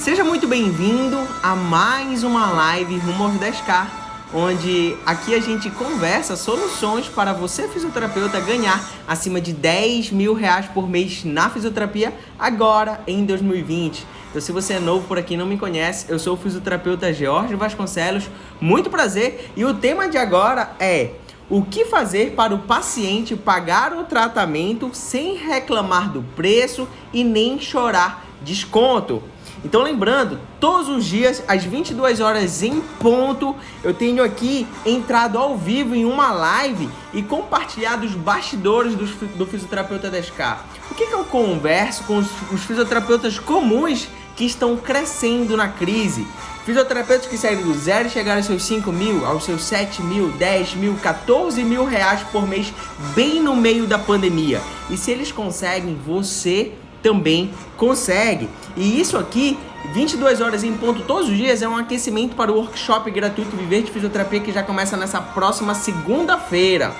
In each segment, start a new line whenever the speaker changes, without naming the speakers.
Seja muito bem-vindo a mais uma live rumo aos 10K, onde aqui a gente conversa soluções para você, fisioterapeuta, ganhar acima de R$10.000 por mês na fisioterapia agora em 2020. Então, se você é novo por aqui e não me conhece, eu sou o fisioterapeuta George Vasconcelos, muito prazer, e o tema de agora é: o que fazer para o paciente pagar o tratamento sem reclamar do preço e nem chorar desconto? Então, lembrando, todos os dias, às 22 horas em ponto, eu tenho aqui entrado ao vivo em uma live e compartilhado os bastidores do Fisioterapeuta 10K. O que eu converso com os fisioterapeutas comuns que estão crescendo na crise? Fisioterapeutas que saíram do zero e chegaram aos seus 5 mil, aos seus 7 mil, 10 mil, 14 mil reais por mês, bem no meio da pandemia. E se eles conseguem, você também consegue. E isso aqui, 22 horas em ponto todos os dias, é um aquecimento para o workshop gratuito Viver de Fisioterapia, que já começa nessa próxima segunda-feira.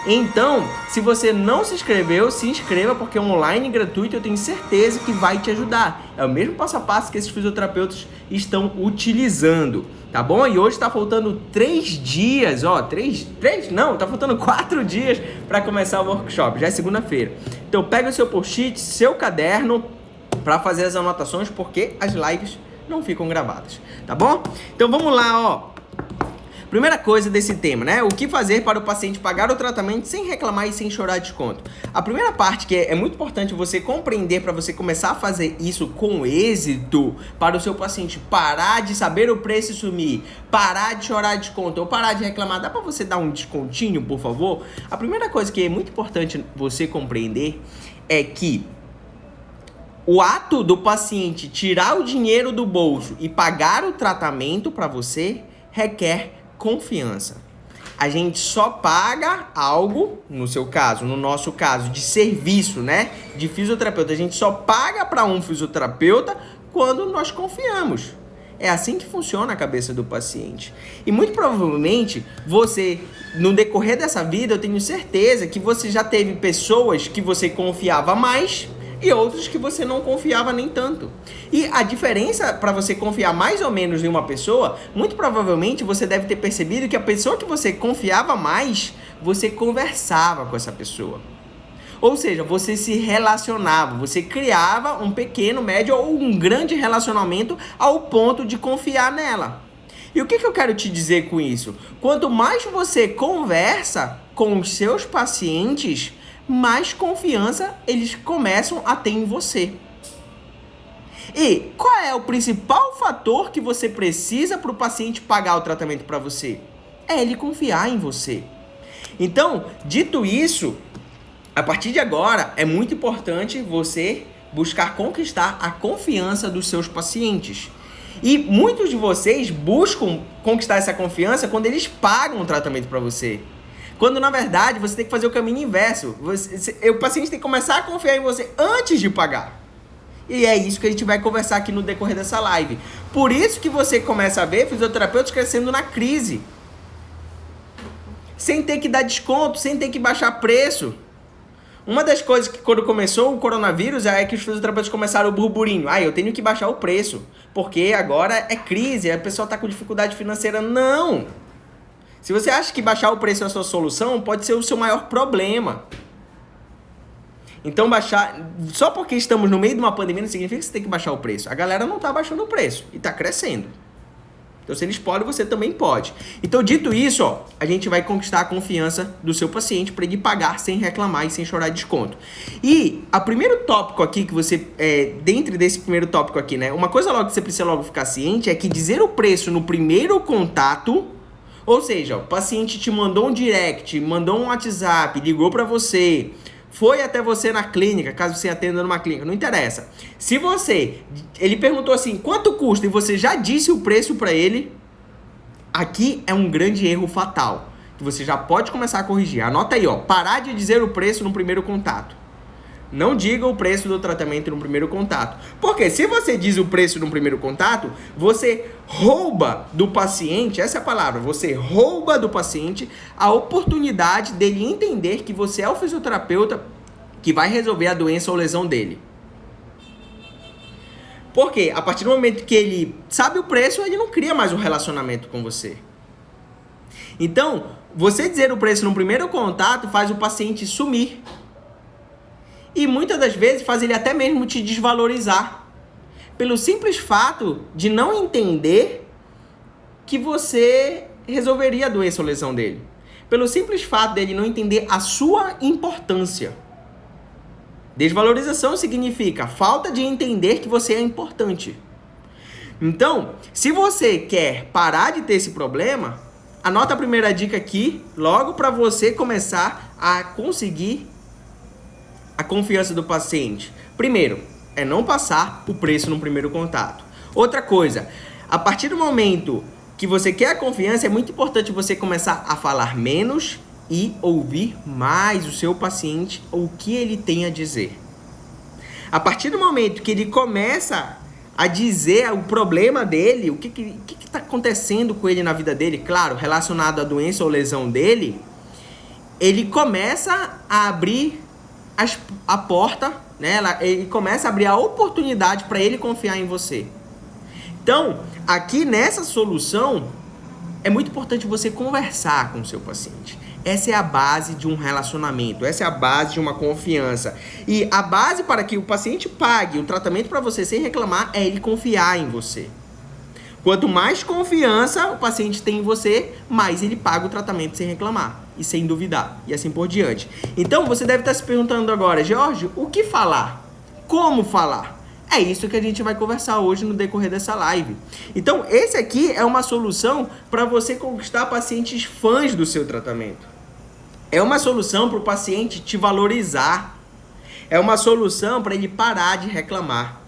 Então, se você não se inscreveu, se inscreva, porque é online gratuito, eu tenho certeza que vai te ajudar. É o mesmo passo a passo que esses fisioterapeutas estão utilizando, tá bom? E hoje tá faltando 3 dias, ó, tá faltando 4 dias para começar o workshop, já é segunda-feira. Então pega o seu post-it, seu caderno, para fazer as anotações, porque as lives não ficam gravadas, tá bom? Então vamos lá, ó. Primeira coisa desse tema, né? O que fazer para o paciente pagar o tratamento sem reclamar e sem chorar desconto? A primeira parte que é muito importante você compreender para você começar a fazer isso com êxito, para o seu paciente parar de saber o preço e sumir, parar de chorar desconto ou parar de reclamar. Dá para você dar um descontinho, por favor? A primeira coisa que é muito importante você compreender é que o ato do paciente tirar o dinheiro do bolso e pagar o tratamento para você requer confiança. A gente só paga algo, no nosso caso, de serviço, né? De fisioterapeuta. A gente só paga para um fisioterapeuta quando nós confiamos. É assim que funciona a cabeça do paciente. E muito provavelmente você, no decorrer dessa vida, eu tenho certeza que você já teve pessoas que você confiava mais e outros que você não confiava nem tanto. E a diferença para você confiar mais ou menos em uma pessoa, muito provavelmente você deve ter percebido que a pessoa que você confiava mais, você conversava com essa pessoa. Ou seja, você se relacionava, você criava um pequeno, médio ou um grande relacionamento ao ponto de confiar nela. E o que eu quero te dizer com isso? Quanto mais você conversa com os seus pacientes, mais confiança eles começam a ter em você. E qual é o principal fator que você precisa para o paciente pagar o tratamento para você? É ele confiar em você. Então, dito isso, a partir de agora é muito importante você buscar conquistar a confiança dos seus pacientes. E muitos de vocês buscam conquistar essa confiança quando eles pagam o tratamento para você. Quando, na verdade, você tem que fazer o caminho inverso. O paciente tem que começar a confiar em você antes de pagar. E é isso que a gente vai conversar aqui no decorrer dessa live. Por isso que você começa a ver fisioterapeutas crescendo na crise. Sem ter que dar desconto, sem ter que baixar preço. Uma das coisas que quando começou o coronavírus é que os fisioterapeutas começaram o burburinho. Eu tenho que baixar o preço, porque agora é crise, a pessoa está com dificuldade financeira. Não! Se você acha que baixar o preço é a sua solução, pode ser o seu maior problema. Então, só porque estamos no meio de uma pandemia não significa que você tem que baixar o preço. A galera não está baixando o preço e está crescendo. Então, se eles podem, você também pode. Então, dito isso, ó, a gente vai conquistar a confiança do seu paciente para ele pagar sem reclamar e sem chorar desconto. E o primeiro tópico aqui que você, dentro desse primeiro tópico aqui, né? Uma coisa logo que você precisa logo ficar ciente é que dizer o preço no primeiro contato, ou seja, o paciente te mandou um direct, mandou um WhatsApp, ligou para você, foi até você na clínica, caso você atenda numa clínica, não interessa. Se ele perguntou assim, quanto custa, e você já disse o preço para ele, aqui é um grande erro fatal, que você já pode começar a corrigir. Anota aí, ó, parar de dizer o preço no primeiro contato. Não diga o preço do tratamento no primeiro contato. Porque se você diz o preço no primeiro contato, você rouba do paciente, essa é a palavra, você rouba do paciente a oportunidade dele entender que você é o fisioterapeuta que vai resolver a doença ou lesão dele. Por quê? A partir do momento que ele sabe o preço, ele não cria mais um relacionamento com você. Então, você dizer o preço no primeiro contato faz o paciente sumir. E muitas das vezes faz ele até mesmo te desvalorizar. Pelo simples fato de não entender que você resolveria a doença ou lesão dele. Pelo simples fato dele não entender a sua importância. Desvalorização significa falta de entender que você é importante. Então, se você quer parar de ter esse problema, anota a primeira dica aqui, logo para você começar a conseguir a confiança do paciente. Primeiro, é não passar o preço no primeiro contato. Outra coisa, a partir do momento que você quer a confiança, é muito importante você começar a falar menos e ouvir mais o seu paciente ou o que ele tem a dizer. A partir do momento que ele começa a dizer o problema dele, o que está acontecendo com ele na vida dele, claro, relacionado à doença ou lesão dele, ele começa a abrir a porta, né? Ele começa a abrir a oportunidade para ele confiar em você. Então, aqui nessa solução, é muito importante você conversar com o seu paciente. Essa é a base de um relacionamento, essa é a base de uma confiança. E a base para que o paciente pague o tratamento para você sem reclamar é ele confiar em você. Quanto mais confiança o paciente tem em você, mais ele paga o tratamento sem reclamar e sem duvidar, e assim por diante. Então, você deve estar se perguntando agora, Jorge, o que falar? Como falar? É isso que a gente vai conversar hoje no decorrer dessa live. Então, esse aqui é uma solução para você conquistar pacientes fãs do seu tratamento. É uma solução para o paciente te valorizar. É uma solução para ele parar de reclamar.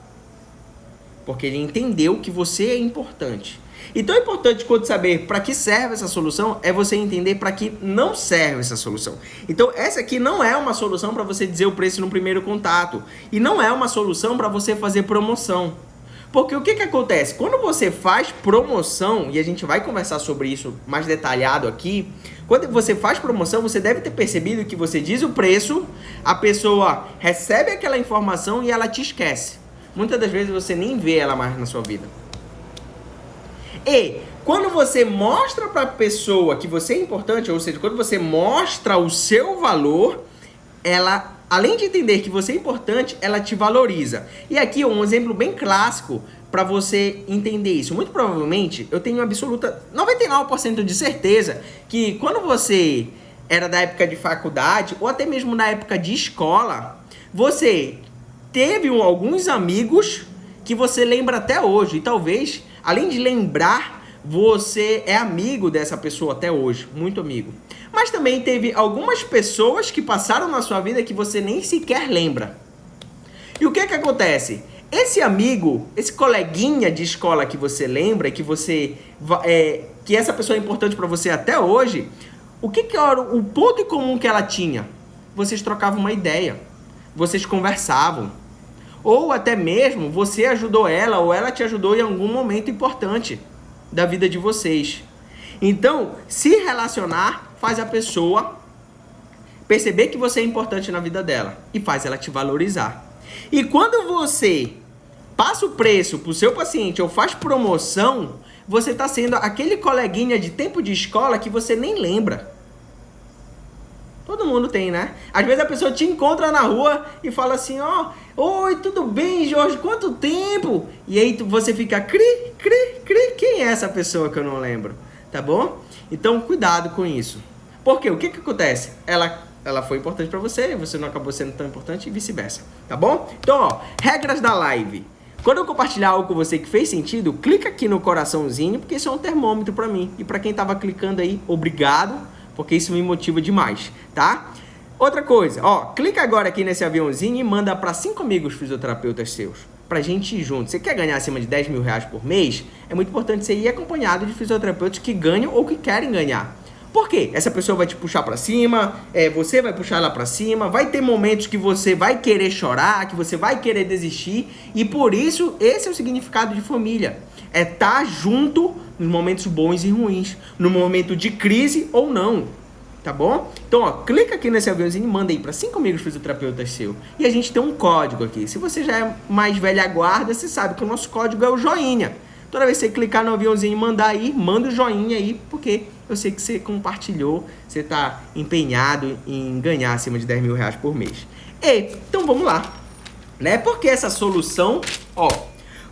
Porque ele entendeu que você é importante. E tão importante quanto saber para que serve essa solução é você entender para que não serve essa solução. Então, essa aqui não é uma solução para você dizer o preço no primeiro contato. E não é uma solução para você fazer promoção. Porque o que acontece? Quando você faz promoção, e a gente vai conversar sobre isso mais detalhado aqui, quando você faz promoção, você deve ter percebido que você diz o preço, a pessoa recebe aquela informação e ela te esquece. Muitas das vezes você nem vê ela mais na sua vida. E quando você mostra para a pessoa que você é importante, ou seja, quando você mostra o seu valor, ela, além de entender que você é importante, ela te valoriza. E aqui um exemplo bem clássico para você entender isso. Muito provavelmente, eu tenho absoluta 99% de certeza que quando você era da época de faculdade, ou até mesmo na época de escola, você teve alguns amigos que você lembra até hoje. E talvez, além de lembrar, você é amigo dessa pessoa até hoje, muito amigo. Mas também teve algumas pessoas que passaram na sua vida que você nem sequer lembra. E o que acontece? Esse amigo, esse coleguinha de escola que você lembra, que que essa pessoa é importante para você até hoje, o que era o ponto em comum que ela tinha? Vocês trocavam uma ideia, vocês conversavam, ou até mesmo você ajudou ela ou ela te ajudou em algum momento importante da vida de vocês. Então, se relacionar faz a pessoa perceber que você é importante na vida dela e faz ela te valorizar. E quando você passa o preço para o seu paciente ou faz promoção, você está sendo aquele coleguinha de tempo de escola que você nem lembra. Todo mundo tem, né? Às vezes a pessoa te encontra na rua e fala assim, oi, tudo bem, Jorge? Quanto tempo? E aí você fica, cri, quem é essa pessoa que eu não lembro? Tá bom? Então, cuidado com isso. Por quê? O que acontece? Ela foi importante pra você não acabou sendo tão importante e vice-versa. Tá bom? Então, regras da live. Quando eu compartilhar algo com você que fez sentido, clica aqui no coraçãozinho, porque isso é um termômetro pra mim. E pra quem tava clicando aí, obrigado, porque isso me motiva demais, tá? Outra coisa, clica agora aqui nesse aviãozinho e manda para 5 amigos fisioterapeutas seus, pra gente ir junto. Você quer ganhar acima de 10 mil reais por mês? É muito importante você ir acompanhado de fisioterapeutas que ganham ou que querem ganhar. Por quê? Essa pessoa vai te puxar pra cima, você vai puxar ela pra cima, vai ter momentos que você vai querer chorar, que você vai querer desistir, e por isso, esse é o significado de família. É estar junto nos momentos bons e ruins, no momento de crise ou não. Tá bom? Então, ó, clica aqui nesse aviãozinho e manda aí para 5 amigos fisioterapeutas seu. E a gente tem um código aqui. Se você já é mais velha guarda, você sabe que o nosso código é o joinha. Toda vez que você clicar no aviãozinho e mandar aí, manda o joinha aí, porque eu sei que você compartilhou, você está empenhado em ganhar acima de 10 mil reais por mês. Então vamos lá, né? Porque essa solução,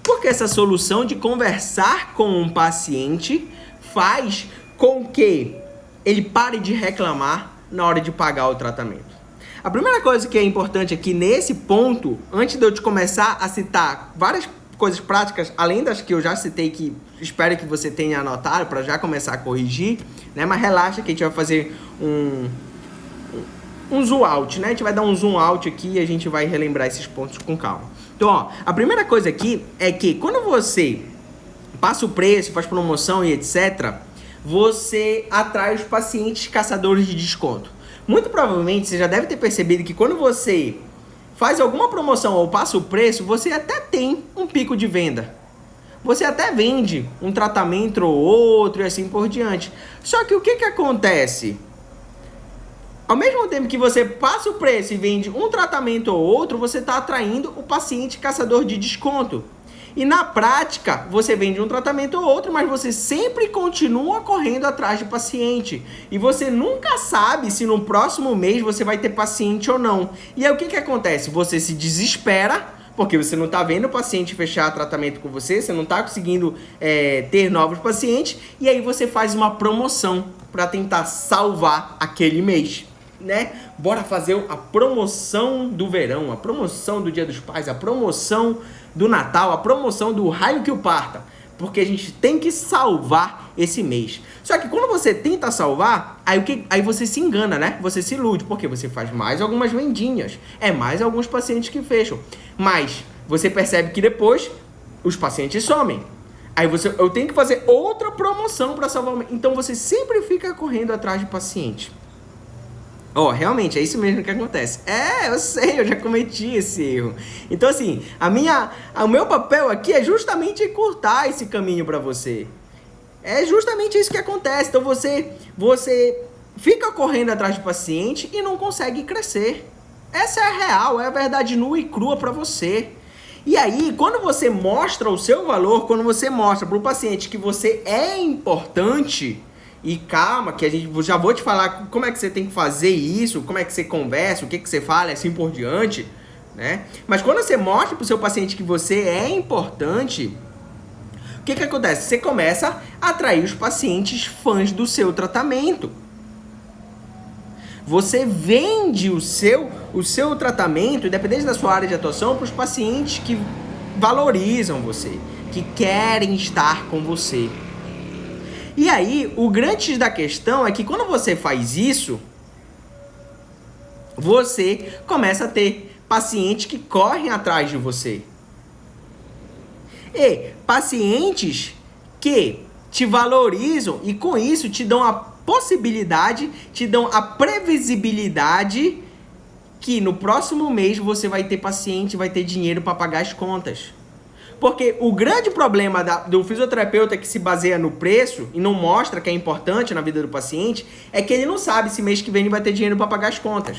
porque essa solução de conversar com um paciente faz com que ele pare de reclamar na hora de pagar o tratamento. A primeira coisa que é importante aqui nesse ponto, antes de eu te começar a citar várias coisas práticas, além das que eu já citei, que espero que você tenha anotado para já começar a corrigir, né? Mas relaxa que a gente vai fazer um zoom out, né? A gente vai dar um zoom out aqui e a gente vai relembrar esses pontos com calma. Então, ó, a primeira coisa aqui é que quando você passa o preço, faz promoção e etc., você atrai os pacientes caçadores de desconto. Muito provavelmente você já deve ter percebido que quando você faz alguma promoção ou passa o preço, você até tem um pico de venda. Você até vende um tratamento ou outro e assim por diante. Só que o que acontece? Ao mesmo tempo que você passa o preço e vende um tratamento ou outro, você está atraindo o paciente caçador de desconto. E na prática, você vende um tratamento ou outro, mas você sempre continua correndo atrás de paciente. E você nunca sabe se no próximo mês você vai ter paciente ou não. E aí o que acontece? Você se desespera, porque você não está vendo o paciente fechar tratamento com você, você não está conseguindo ter novos pacientes, e aí você faz uma promoção para tentar salvar aquele mês. Né? Bora fazer a promoção do verão, a promoção do Dia dos Pais, a promoção do Natal, a promoção do raio que o parta, porque a gente tem que salvar esse mês. Só que quando você tenta salvar, aí você se engana, né? Você se ilude, porque você faz mais algumas vendinhas, mais alguns pacientes que fecham, mas você percebe que depois os pacientes somem. Aí eu tenho que fazer outra promoção para salvar o mês. Então você sempre fica correndo atrás de paciente. Realmente, é isso mesmo que acontece. Eu sei, eu já cometi esse erro. Então, assim, o meu papel aqui é justamente encurtar esse caminho para você. É justamente isso que acontece. Então, você fica correndo atrás do paciente e não consegue crescer. Essa é a real, é a verdade nua e crua para você. E aí, quando você mostra o seu valor, quando você mostra para o paciente que você é importante... E calma, que já vou te falar como é que você tem que fazer isso, como é que você conversa, o que você fala e assim por diante, né? Mas quando você mostra para o seu paciente que você é importante, o que acontece? Você começa a atrair os pacientes fãs do seu tratamento. Você vende o seu tratamento, independente da sua área de atuação, para os pacientes que valorizam você, que querem estar com você. E aí, o grande X da questão é que quando você faz isso, você começa a ter pacientes que correm atrás de você. E pacientes que te valorizam e com isso te dão a possibilidade, te dão a previsibilidade que no próximo mês você vai ter paciente, vai ter dinheiro para pagar as contas. Porque o grande problema do fisioterapeuta que se baseia no preço e não mostra que é importante na vida do paciente é que ele não sabe se mês que vem ele vai ter dinheiro para pagar as contas.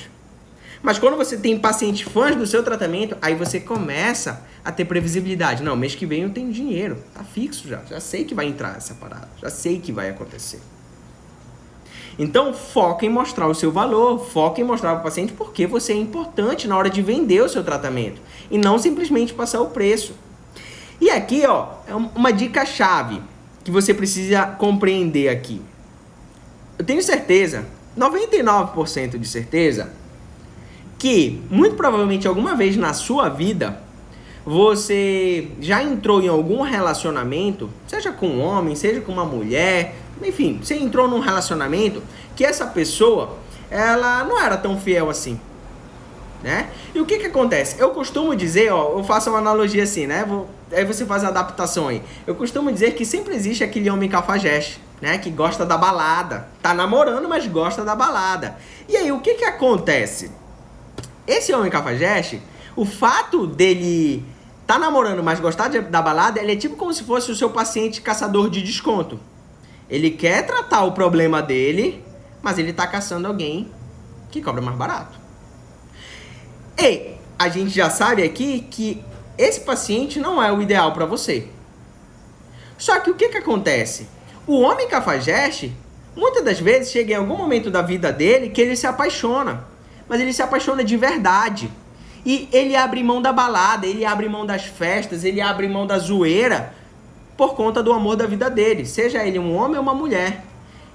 Mas quando você tem pacientes fãs do seu tratamento, aí você começa a ter previsibilidade. Não, mês que vem eu tenho dinheiro, tá fixo já sei que vai entrar essa parada, já sei que vai acontecer. Então foca em mostrar o seu valor, foca em mostrar para o paciente porque você é importante na hora de vender o seu tratamento e não simplesmente passar o preço. E aqui, é uma dica-chave que você precisa compreender aqui. Eu tenho certeza, 99% de certeza, que muito provavelmente alguma vez na sua vida, você já entrou em algum relacionamento, seja com um homem, seja com uma mulher, enfim, você entrou num relacionamento que essa pessoa, ela não era tão fiel assim. Né? E o que acontece? Eu costumo dizer, eu faço uma analogia assim, né? Aí você faz a adaptação aí. Eu costumo dizer que sempre existe aquele homem cafajeste, né? Que gosta da balada. Tá namorando, mas gosta da balada. E aí, o que acontece? Esse homem cafajeste, o fato dele tá namorando, mas gostar da balada, ele é tipo como se fosse o seu paciente caçador de desconto. Ele quer tratar o problema dele, mas ele está caçando alguém que cobra mais barato. E a gente já sabe aqui que esse paciente não é o ideal para você. Só que o que acontece? O homem cafajeste, muitas das vezes, chega em algum momento da vida dele que ele se apaixona. Mas ele se apaixona de verdade. E ele abre mão da balada, ele abre mão das festas, ele abre mão da zoeira por conta do amor da vida dele. Seja ele um homem ou uma mulher.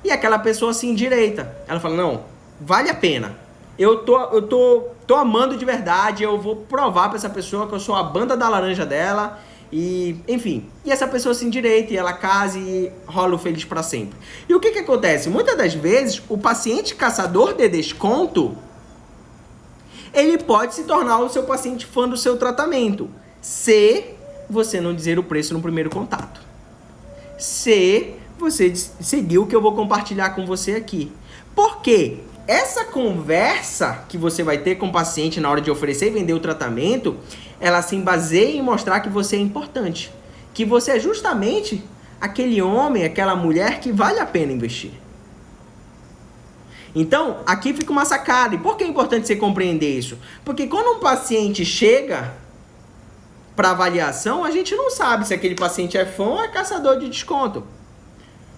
E aquela pessoa se endireita. Ela fala, não, vale a pena. Eu tô amando de verdade, eu vou provar pra essa pessoa que eu sou a banda da laranja dela. E, enfim, e essa pessoa se endireita e ela casa e rola o feliz para sempre. E o que acontece? Muitas das vezes, o paciente caçador de desconto, ele pode se tornar o seu paciente fã do seu tratamento, se você não dizer o preço no primeiro contato. Se você seguir o que eu vou compartilhar com você aqui. Por quê? Essa conversa que você vai ter com o paciente na hora de oferecer e vender o tratamento, ela se baseia em mostrar que você é importante. Que você é justamente aquele homem, aquela mulher que vale a pena investir. Então, aqui fica uma sacada. E por que é importante você compreender isso? Porque quando um paciente chega para avaliação, a gente não sabe se aquele paciente é fã ou é caçador de desconto.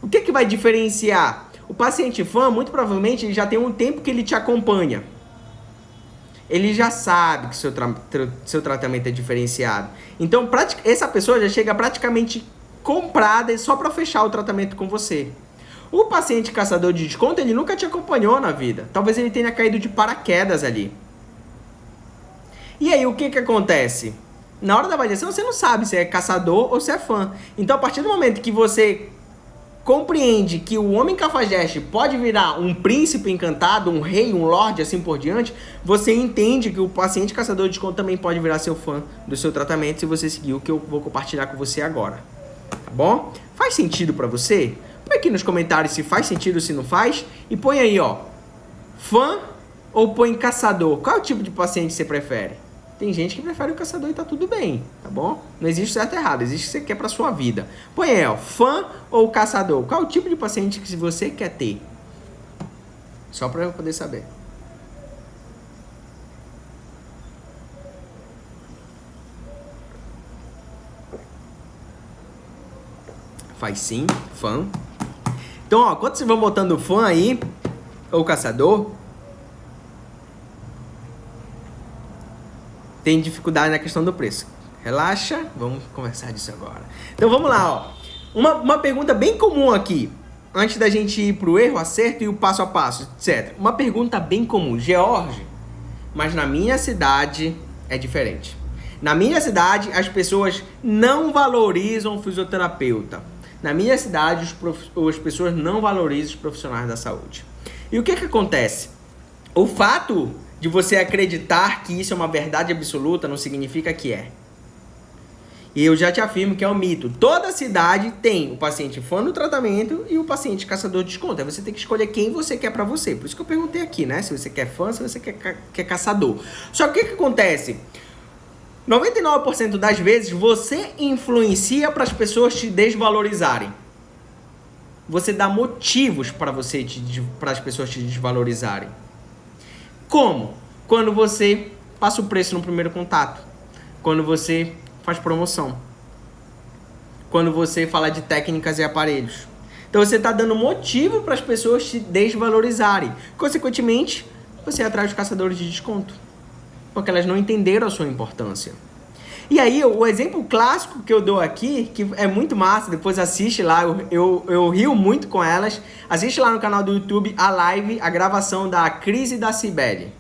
O que vai diferenciar? O paciente fã, muito provavelmente, ele já tem um tempo que ele te acompanha. Ele já sabe que seu tratamento é diferenciado. Então, essa pessoa já chega praticamente comprada só para fechar o tratamento com você. O paciente caçador de desconto, ele nunca te acompanhou na vida. Talvez ele tenha caído de paraquedas ali. E aí, o que acontece? Na hora da avaliação, você não sabe se é caçador ou se é fã. Então, a partir do momento que você compreende que o homem cafajeste pode virar um príncipe encantado, um rei, um lorde, assim por diante, você entende que o paciente caçador de desconto também pode virar seu fã do seu tratamento se você seguir o que eu vou compartilhar com você agora. Tá bom? Faz sentido pra você? Põe aqui nos comentários se faz sentido ou se não faz. E põe aí, ó, fã ou põe caçador? Qual é o tipo de paciente você prefere? Tem gente que prefere o caçador e tá tudo bem, tá bom? Não existe certo e errado, existe o que você quer pra sua vida. Põe aí, ó, fã ou caçador? Qual é o tipo de paciente que você quer ter? Só pra eu poder saber. Faz sim, fã. Então, ó, quando vocês vão botando fã aí, ou caçador, tem dificuldade na questão do preço. Relaxa, vamos conversar disso agora. Então vamos lá, ó. Uma pergunta bem comum aqui, antes da gente ir pro erro, acerto e o passo a passo, etc. Uma pergunta bem comum, George, mas na minha cidade é diferente. Na minha cidade, as pessoas não valorizam o fisioterapeuta. Na minha cidade, as pessoas não valorizam os profissionais da saúde. E o que acontece? O fato de você acreditar que isso é uma verdade absoluta não significa que é. E eu já te afirmo que é um mito. Toda cidade tem o paciente fã do tratamento e o paciente caçador de desconto. Aí você tem que escolher quem você quer pra você. Por isso que eu perguntei aqui, né? Se você quer fã, se você quer caçador. Só que o que acontece? 99% das vezes você influencia para as pessoas te desvalorizarem. Você dá motivos para as pessoas te desvalorizarem. Como? Quando você passa o preço no primeiro contato. Quando você faz promoção. Quando você fala de técnicas e aparelhos. Então você está dando motivo para as pessoas te desvalorizarem. Consequentemente, você atrai os caçadores de desconto. Porque elas não entenderam a sua importância. E aí, o exemplo clássico que eu dou aqui, que é muito massa, depois assiste lá, eu rio muito com elas. Assiste lá no canal do YouTube a live, a gravação da Cris e da Cibele.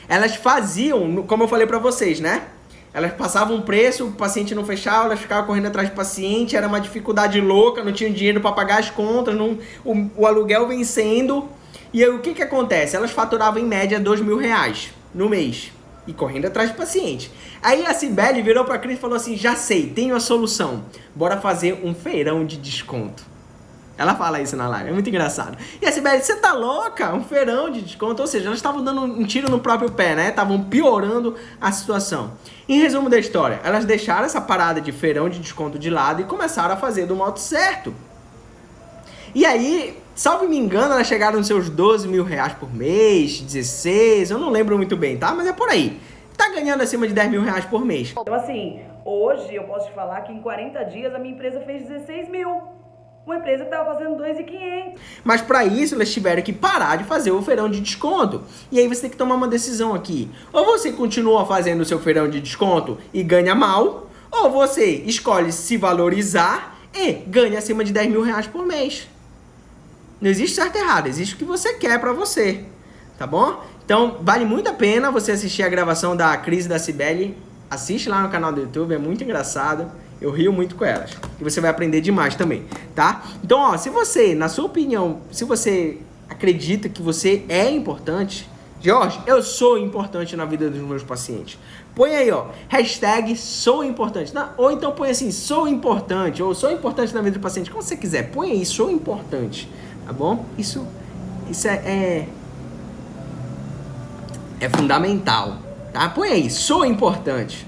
Elas faziam, como eu falei pra vocês, né? Elas passavam um preço, o paciente não fechava, elas ficavam correndo atrás do paciente, era uma dificuldade louca, não tinham dinheiro para pagar as contas, o aluguel vencendo. E aí, o que acontece? Elas faturavam em média R$2.000 no mês. E correndo atrás do paciente. Aí a Cibele virou pra Cris e falou assim, já sei, tenho a solução. Bora fazer um feirão de desconto. Ela fala isso na live, é muito engraçado. E a Cibele, você tá louca? Um feirão de desconto? Ou seja, elas estavam dando um tiro no próprio pé, né? Estavam piorando a situação. Em resumo da história, elas deixaram essa parada de feirão de desconto de lado e começaram a fazer do modo certo. E aí, salvo me engano, elas chegaram nos seus 12 mil reais por mês, 16, eu não lembro muito bem, tá? Mas é por aí. Tá ganhando acima de 10 mil reais por mês.
Então assim, hoje eu posso te falar que em 40 dias a minha empresa fez 16 mil. Uma empresa que estava fazendo 2.500.
Mas para isso elas tiveram que parar de fazer o feirão de desconto. E aí você tem que tomar uma decisão aqui. Ou você continua fazendo o seu feirão de desconto e ganha mal, ou você escolhe se valorizar e ganha acima de 10 mil reais por mês. Não existe certo e errado, existe o que você quer para você, tá bom? Então vale muito a pena você assistir a gravação da Cris e da Cibele. Assiste lá no canal do YouTube, é muito engraçado. Eu rio muito com elas. E você vai aprender demais também, tá? Então, ó, se você, na sua opinião, se você acredita que você é importante, Jorge, eu sou importante na vida dos meus pacientes. Põe aí, ó, hashtag sou importante. Ou então põe assim, sou importante, ou sou importante na vida do paciente. Como você quiser, põe aí, sou importante, tá bom? Isso é fundamental, tá? Põe aí, sou importante.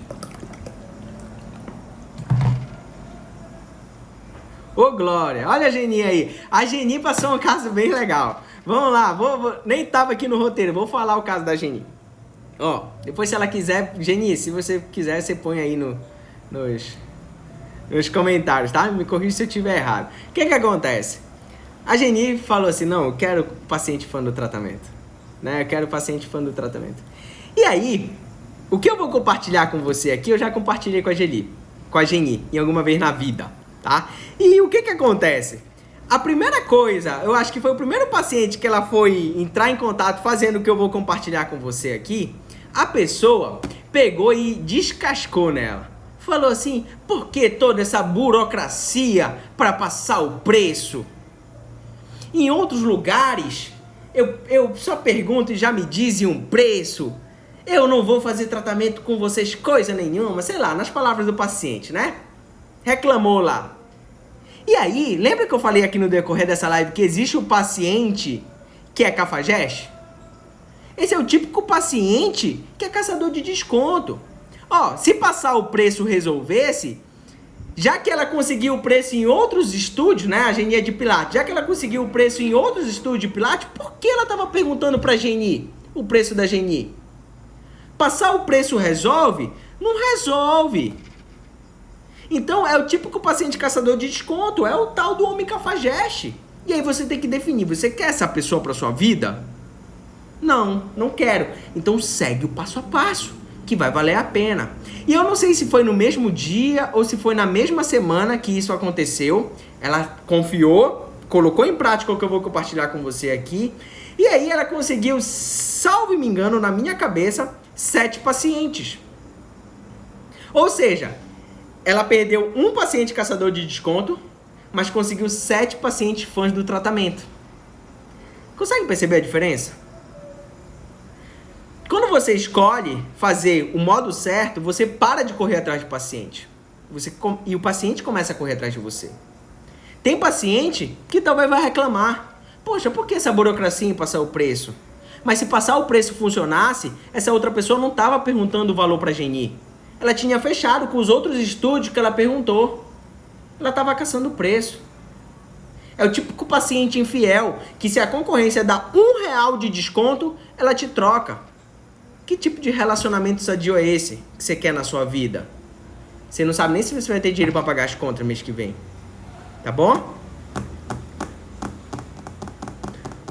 Ô, Glória, olha a Geni aí. A Geni passou um caso bem legal. Vamos lá, nem tava aqui no roteiro, vou falar o caso da Geni. Ó, depois se ela quiser, Geni, se você quiser, você põe aí nos comentários, tá? Me corrija se eu estiver errado. O que acontece? A Geni falou assim, não, eu quero paciente fã do tratamento. Né? Eu quero paciente fã do tratamento. E aí, o que eu vou compartilhar com você aqui, eu já compartilhei com a Geni, em alguma vez na vida. Tá? E o que acontece? A primeira coisa, eu acho que foi o primeiro paciente que ela foi entrar em contato fazendo o que eu vou compartilhar com você aqui, a pessoa pegou e descascou nela. Falou assim, por que toda essa burocracia para passar o preço? Em outros lugares, eu só pergunto e já me dizem um preço. Eu não vou fazer tratamento com vocês coisa nenhuma, sei lá, nas palavras do paciente, né? Reclamou lá. E aí, lembra que eu falei aqui no decorrer dessa live que existe o paciente que é cafajeste? Esse é o típico paciente que é caçador de desconto. Ó, se passar o preço resolvesse, já que ela conseguiu o preço em outros estúdios, né, a Geni é de Pilates, já que ela conseguiu o preço em outros estúdios de Pilates, por que ela estava perguntando pra Geni o preço da Geni? Passar o preço resolve? Não resolve. Então é o típico paciente caçador de desconto, é o tal do homem cafajeste. E aí você tem que definir, você quer essa pessoa para sua vida? Não, não quero. Então segue o passo a passo, que vai valer a pena. E eu não sei se foi no mesmo dia ou se foi na mesma semana que isso aconteceu. Ela confiou, colocou em prática o que eu vou compartilhar com você aqui. E aí ela conseguiu, salvo me engano, na minha cabeça, 7 pacientes. Ou seja, ela perdeu um paciente caçador de desconto, mas conseguiu 7 pacientes fãs do tratamento. Consegue perceber a diferença? Quando você escolhe fazer o modo certo, você para de correr atrás do paciente. E o paciente começa a correr atrás de você. Tem paciente que talvez vai reclamar. Poxa, por que essa burocracia em passar o preço? Mas se passar o preço funcionasse, essa outra pessoa não estava perguntando o valor para a Geni. Ela tinha fechado com os outros estúdios que ela perguntou. Ela estava caçando o preço. É o típico paciente infiel, que se a concorrência dá R$1 de desconto, ela te troca. Que tipo de relacionamento sadio é esse que você quer na sua vida? Você não sabe nem se você vai ter dinheiro para pagar as contas mês que vem. Tá bom?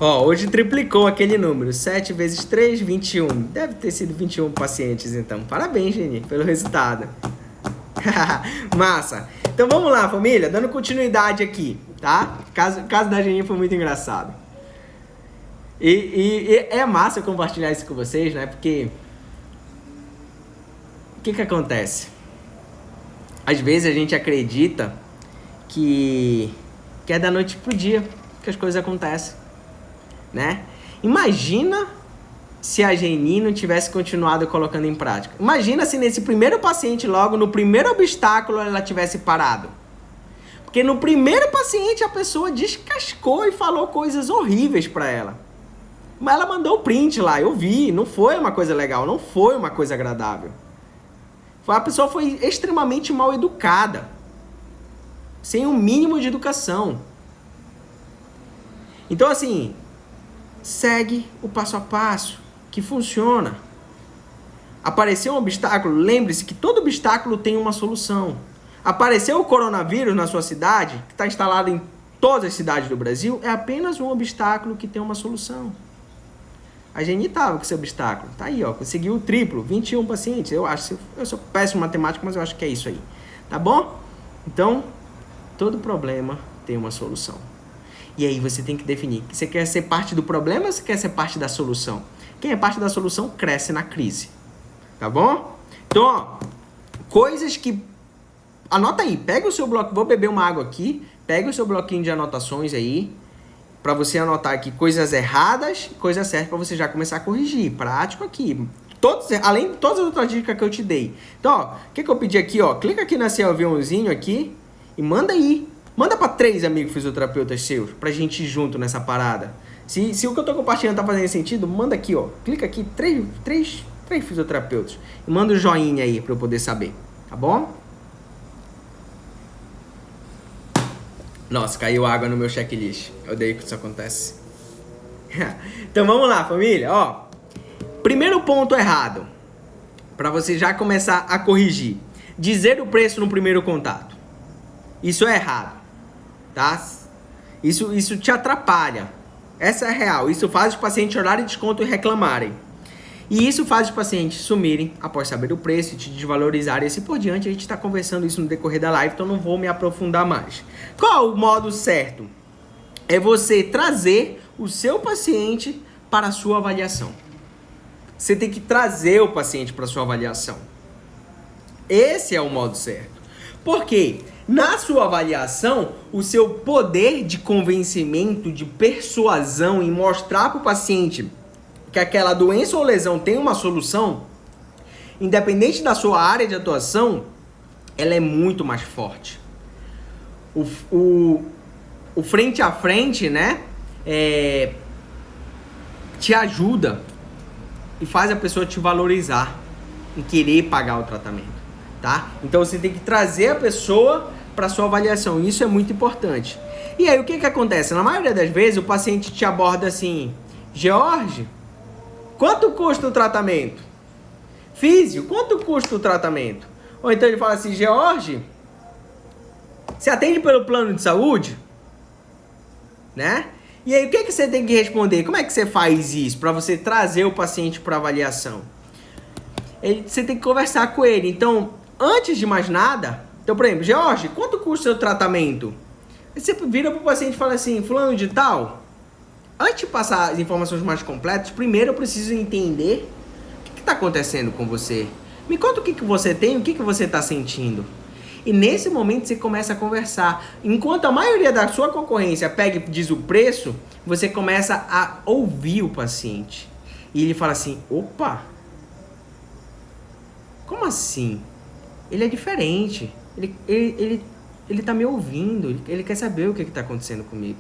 Ó, hoje triplicou aquele número. 7 vezes 3, 21. Deve ter sido 21 pacientes, então. Parabéns, Geni, pelo resultado. Massa. Então vamos lá, família. Dando continuidade aqui, tá? O caso da Geni foi muito engraçado. E é massa eu compartilhar isso com vocês, né? Porque o que acontece? Às vezes a gente acredita que é da noite pro dia que as coisas acontecem, né? Imagina se a Geni não tivesse continuado colocando em prática. Imagina se nesse primeiro paciente, logo no primeiro obstáculo, ela tivesse parado. Porque no primeiro paciente a pessoa descascou e falou coisas horríveis pra ela. Mas ela mandou o print lá, eu vi, não foi uma coisa legal, não foi uma coisa agradável. A pessoa foi extremamente mal educada, sem um mínimo de educação. Então, assim, segue o passo a passo, que funciona. Apareceu um obstáculo, lembre-se que todo obstáculo tem uma solução. Apareceu o coronavírus na sua cidade, que está instalado em todas as cidades do Brasil, é apenas um obstáculo que tem uma solução. A Geni estava com esse obstáculo. Tá aí, ó. Conseguiu o triplo, 21 pacientes. Eu sou péssimo em matemática, mas eu acho que é isso aí. Tá bom? Então, todo problema tem uma solução. E aí você tem que definir. Você quer ser parte do problema ou você quer ser parte da solução? Quem é parte da solução cresce na crise. Tá bom? Então, ó, coisas que... Anota aí. Pega o seu bloco. Vou beber uma água aqui. Pega o seu bloquinho de anotações aí. Para você anotar aqui coisas erradas e coisas certas para você já começar a corrigir. Prático aqui. Além de todas as outras dicas que eu te dei. Então, ó, o que eu pedi aqui, ó? Clica aqui nesse aviãozinho aqui e manda aí. Manda para 3 amigos fisioterapeutas seus, pra gente ir junto nessa parada. Se o que eu tô compartilhando tá fazendo sentido, manda aqui, ó. Clica aqui, 3 fisioterapeutas. E manda o joinha aí para eu poder saber. Tá bom? Nossa, caiu água no meu checklist. Eu odeio que isso acontece. Então vamos lá, família. Ó, primeiro ponto errado, para você já começar a corrigir. Dizer o preço no primeiro contato. Isso é errado, tá? Isso te atrapalha. Essa é real. Isso faz os pacientes chorarem desconto e reclamarem. E isso faz os pacientes sumirem após saber o preço e te desvalorizarem. E assim por diante, a gente está conversando isso no decorrer da live, então não vou me aprofundar mais. Qual o modo certo? É você trazer o seu paciente para a sua avaliação. Você tem que trazer o paciente para a sua avaliação. Esse é o modo certo. Por quê? Na sua avaliação, o seu poder de convencimento, de persuasão e mostrar para o paciente que aquela doença ou lesão tem uma solução, independente da sua área de atuação, ela é muito mais forte. O frente a frente, né, te ajuda e faz a pessoa te valorizar e querer pagar o tratamento, tá? Então você tem que trazer a pessoa para sua avaliação, isso é muito importante. E aí o que acontece? Na maioria das vezes o paciente te aborda assim: George, quanto custa o tratamento? Físio, quanto custa o tratamento? Ou então ele fala assim: George, você atende pelo plano de saúde? Né? E aí o que você tem que responder? Como é que você faz isso para você trazer o paciente para avaliação? Você tem que conversar com ele. Então, antes de mais nada, então, por exemplo, George, quanto custa o seu tratamento? Aí você vira para o paciente e fala assim: fulano de tal, antes de passar as informações mais completas, primeiro eu preciso entender o que está acontecendo com você. Me conta o que você tem, o que você está sentindo. E nesse momento você começa a conversar. Enquanto a maioria da sua concorrência pega e diz o preço, você começa a ouvir o paciente. E ele fala assim: opa, como assim? Ele é diferente. Ele tá me ouvindo, ele quer saber o que está acontecendo comigo.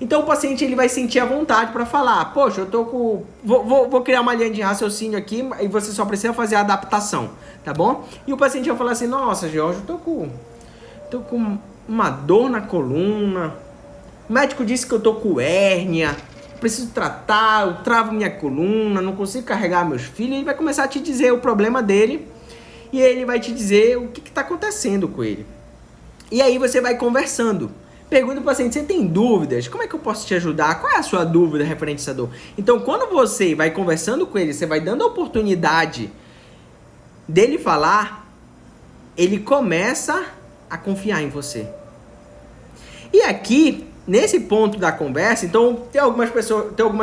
Então o paciente ele vai sentir a vontade para falar: poxa, eu tô com... Vou criar uma linha de raciocínio aqui e você só precisa fazer a adaptação, tá bom? E o paciente vai falar assim: nossa, Jorge, eu tô com uma dor na coluna, o médico disse que eu tô com hérnia, preciso tratar, eu travo minha coluna, não consigo carregar meus filhos. Ele vai começar a te dizer o problema dele e ele vai te dizer o que tá acontecendo com ele. E aí você vai conversando. Pergunta ao paciente: você tem dúvidas? Como é que eu posso te ajudar? Qual é a sua dúvida referente a essa dor? Então, quando você vai conversando com ele, você vai dando a oportunidade dele falar, ele começa a confiar em você. E aqui, nesse ponto da conversa, então, tem algumas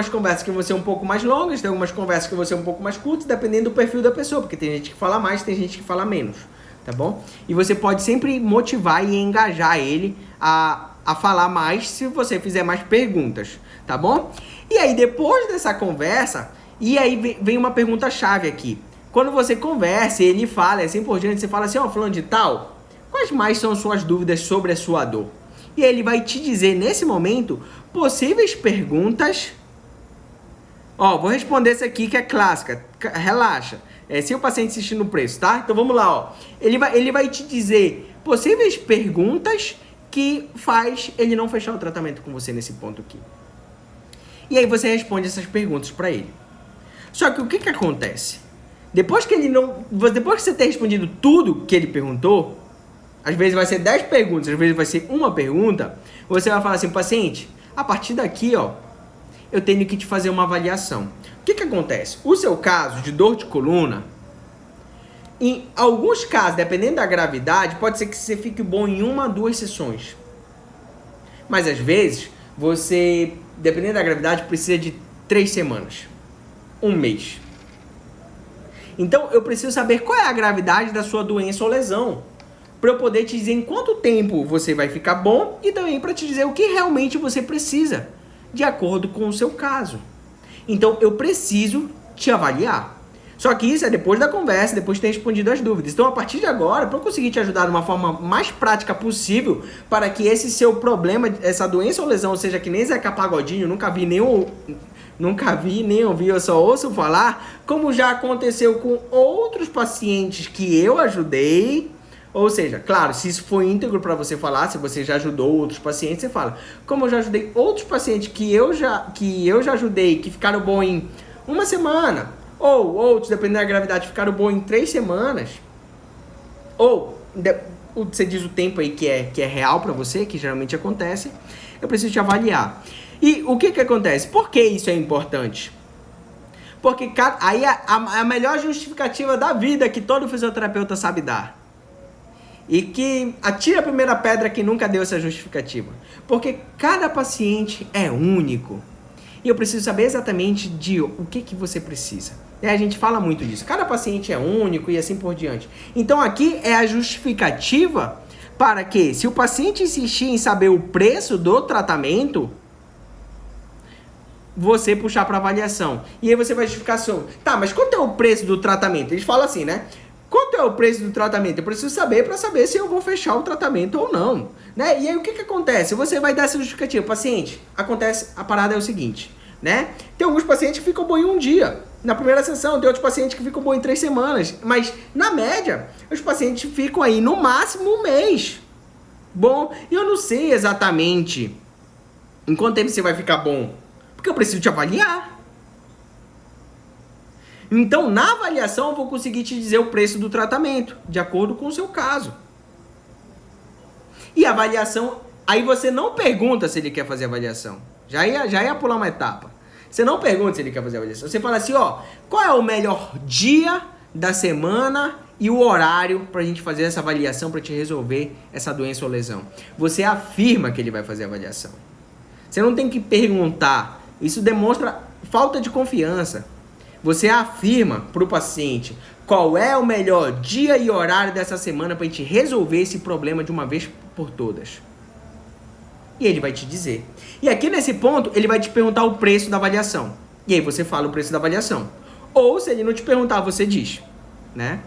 conversas que vão ser um pouco mais longas, tem algumas conversas que vão ser um pouco mais curtas, dependendo do perfil da pessoa, porque tem gente que fala mais, tem gente que fala menos, tá bom? E você pode sempre motivar e engajar ele a falar mais se você fizer mais perguntas, tá bom? E aí, depois dessa conversa, e aí vem uma pergunta-chave aqui. Quando você conversa e ele fala, assim por diante, você fala assim: ó, fulano de tal, quais mais são suas dúvidas sobre a sua dor? E ele vai te dizer, nesse momento, possíveis perguntas. Ó, vou responder essa aqui que é clássica, relaxa. Se o paciente insistir no preço, tá? Então vamos lá, ó. Ele vai te dizer possíveis perguntas que faz ele não fechar o tratamento com você nesse ponto aqui. E aí você responde essas perguntas para ele. Só que o que acontece? Depois que você ter respondido tudo que ele perguntou, às vezes vai ser 10 perguntas, às vezes vai ser uma pergunta, você vai falar assim, paciente, a partir daqui, ó, eu tenho que te fazer uma avaliação. O que acontece? O seu caso de dor de coluna, em alguns casos, dependendo da gravidade, pode ser que você fique bom em 1 a 2 sessões. Mas às vezes, você, dependendo da gravidade, precisa de 3 semanas. 1 mês. Então, eu preciso saber qual é a gravidade da sua doença ou lesão, para eu poder te dizer em quanto tempo você vai ficar bom e também para te dizer o que realmente você precisa, de acordo com o seu caso. Então, eu preciso te avaliar. Só que isso é depois da conversa, depois de ter respondido as dúvidas. Então, a partir de agora, para eu conseguir te ajudar de uma forma mais prática possível, para que esse seu problema, essa doença ou lesão, seja que nem Zeca Pagodinho, nunca vi nem ouvi, eu só ouço falar, como já aconteceu com outros pacientes que eu ajudei. Ou seja, claro, se isso for íntegro para você falar, se você já ajudou outros pacientes, você fala, como eu já ajudei outros pacientes que eu já ajudei, que ficaram bom em 1 semana, ou outros, dependendo da gravidade, ficaram bom em 3 semanas, ou você diz o tempo aí que é real para você, que geralmente acontece, eu preciso te avaliar. E o que acontece? Por que isso é importante? Porque aí a melhor justificativa da vida que todo fisioterapeuta sabe dar. E que atira a primeira pedra que nunca deu essa justificativa. Porque cada paciente é único. E eu preciso saber exatamente o que você precisa. A gente fala muito disso. Cada paciente é único e assim por diante. Então aqui é a justificativa para que, se o paciente insistir em saber o preço do tratamento, você puxar para avaliação. E aí você vai justificar assim, tá, mas quanto é o preço do tratamento? Eles falam assim, né? Quanto é o preço do tratamento? Eu preciso saber para saber se eu vou fechar o tratamento ou não, né? E aí o que acontece? Você vai dar essa justificativa, paciente. A parada é o seguinte, né? Tem alguns pacientes que ficam bom em 1 dia, na primeira sessão, tem outros pacientes que ficam bom em 3 semanas, mas na média, os pacientes ficam aí no máximo 1 mês. Bom, e eu não sei exatamente em quanto tempo você vai ficar bom, porque eu preciso te avaliar. Então, na avaliação, eu vou conseguir te dizer o preço do tratamento, de acordo com o seu caso. E a avaliação, aí você não pergunta se ele quer fazer avaliação. Já ia pular uma etapa. Você não pergunta se ele quer fazer avaliação. Você fala assim, ó, qual é o melhor dia da semana e o horário pra gente fazer essa avaliação, pra te resolver essa doença ou lesão. Você afirma que ele vai fazer a avaliação. Você não tem que perguntar. Isso demonstra falta de confiança. Você afirma para o paciente qual é o melhor dia e horário dessa semana para a gente resolver esse problema de uma vez por todas. E ele vai te dizer. E aqui nesse ponto, ele vai te perguntar o preço da avaliação. E aí você fala o preço da avaliação. Ou se ele não te perguntar, você diz, né?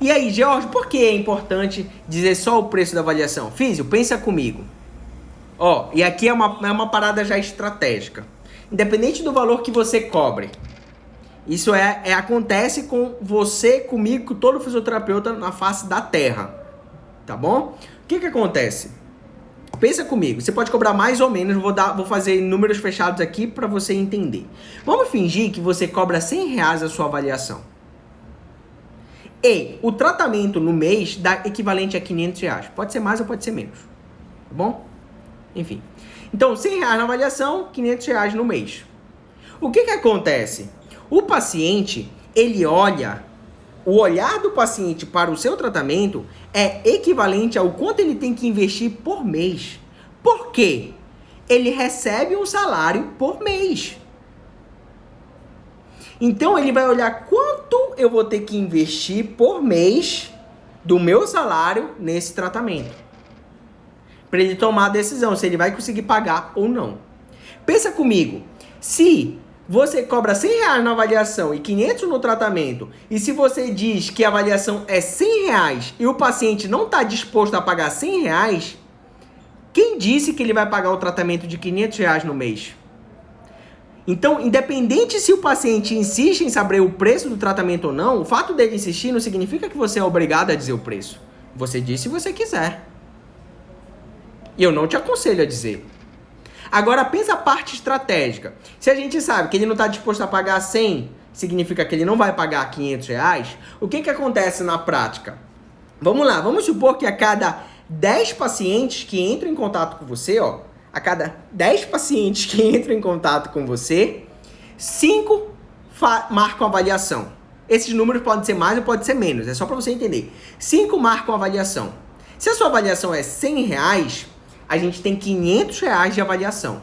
E aí, George, por que é importante dizer só o preço da avaliação? Físio, pensa comigo. Ó, e aqui é uma parada já estratégica. Independente do valor que você cobre, isso acontece com você, comigo, com todo fisioterapeuta na face da terra, tá bom? O que acontece? Pensa comigo, você pode cobrar mais ou menos, vou fazer números fechados aqui para você entender. Vamos fingir que você cobra R$100 a sua avaliação. E o tratamento no mês dá equivalente a R$500. Pode ser mais ou pode ser menos, tá bom? Enfim. Então, R$100 na avaliação, R$500 no mês. O que acontece? O paciente, ele olha, o olhar do paciente para o seu tratamento é equivalente ao quanto ele tem que investir por mês. Por quê? Ele recebe um salário por mês. Então, ele vai olhar quanto eu vou ter que investir por mês do meu salário nesse tratamento. Para ele tomar a decisão se ele vai conseguir pagar ou não. Pensa comigo, se você cobra R$100 na avaliação e R$500 no tratamento, e se você diz que a avaliação é R$100 e o paciente não está disposto a pagar R$100, quem disse que ele vai pagar o tratamento de R$500 no mês? Então, independente se o paciente insiste em saber o preço do tratamento ou não, o fato dele insistir não significa que você é obrigado a dizer o preço. Você diz se você quiser. E eu não te aconselho a dizer. Agora pensa a parte estratégica. Se a gente sabe que ele não está disposto a pagar 100, significa que ele não vai pagar 500 reais, o que acontece na prática? Vamos lá, vamos supor que a cada 10 pacientes que entram em contato com você, ó, a cada 10 pacientes que entram em contato com você, 5 marcam avaliação. Esses números podem ser mais ou podem ser menos, é só para você entender. 5 marcam avaliação. Se a sua avaliação é 100 reais, a gente tem 500 reais de avaliação.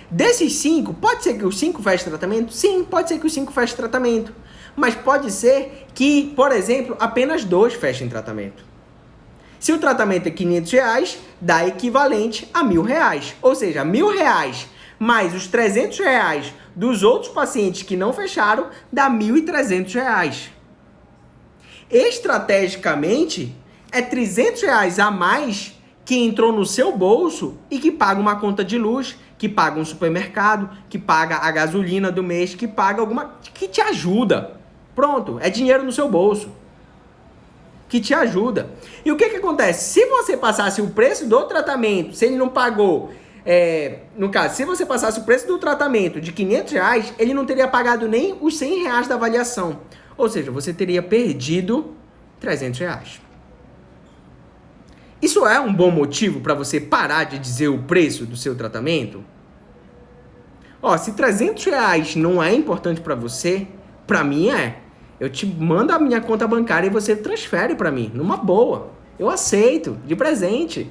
Desses 5, pode ser que os 5 fechem tratamento? Sim, pode ser que os 5 fechem tratamento. Mas pode ser que, por exemplo, apenas 2 fechem tratamento. Se o tratamento é 500 reais, dá equivalente a 1.000 reais. Ou seja, 1.000 reais mais os 300 reais dos outros pacientes que não fecharam, dá 1.300 reais. Estrategicamente, é 300 reais a mais que entrou no seu bolso e que paga uma conta de luz, que paga um supermercado, que paga a gasolina do mês, que paga alguma... que te ajuda. Pronto, é dinheiro no seu bolso. Que te ajuda. E o que acontece? Se você passasse o preço do tratamento, se ele não pagou... no caso, se você passasse o preço do tratamento de 500 reais, ele não teria pagado nem os 100 reais da avaliação. Ou seja, você teria perdido 300 reais. Isso é um bom motivo para você parar de dizer o preço do seu tratamento? Ó, se 300 reais não é importante para você, para mim é. Eu te mando a minha conta bancária e você transfere para mim, numa boa. Eu aceito, de presente.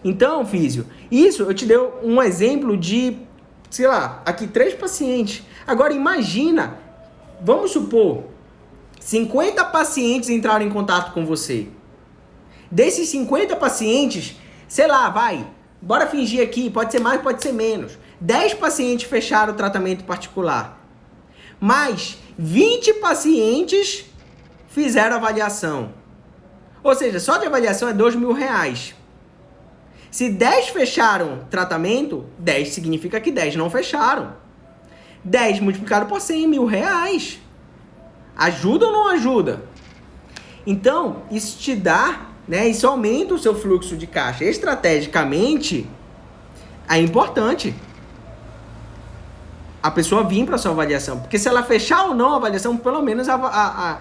Então, físio, isso eu te dei um exemplo de, sei lá, aqui 3 pacientes. Agora imagina, vamos supor, 50 pacientes entraram em contato com você. Desses 50 pacientes, sei lá, bora fingir aqui, pode ser mais, pode ser menos. 10 pacientes fecharam o tratamento particular. Mas 20 pacientes fizeram avaliação. Ou seja, só de avaliação é 2.000 reais. Se 10 fecharam tratamento, 10 significa que 10 não fecharam. 10 multiplicado por 100, 1.000 reais. Ajuda ou não ajuda? Então, isso te dá, né? Isso aumenta o seu fluxo de caixa. Estrategicamente, é importante a pessoa vir para sua avaliação. Porque se ela fechar ou não a avaliação, pelo menos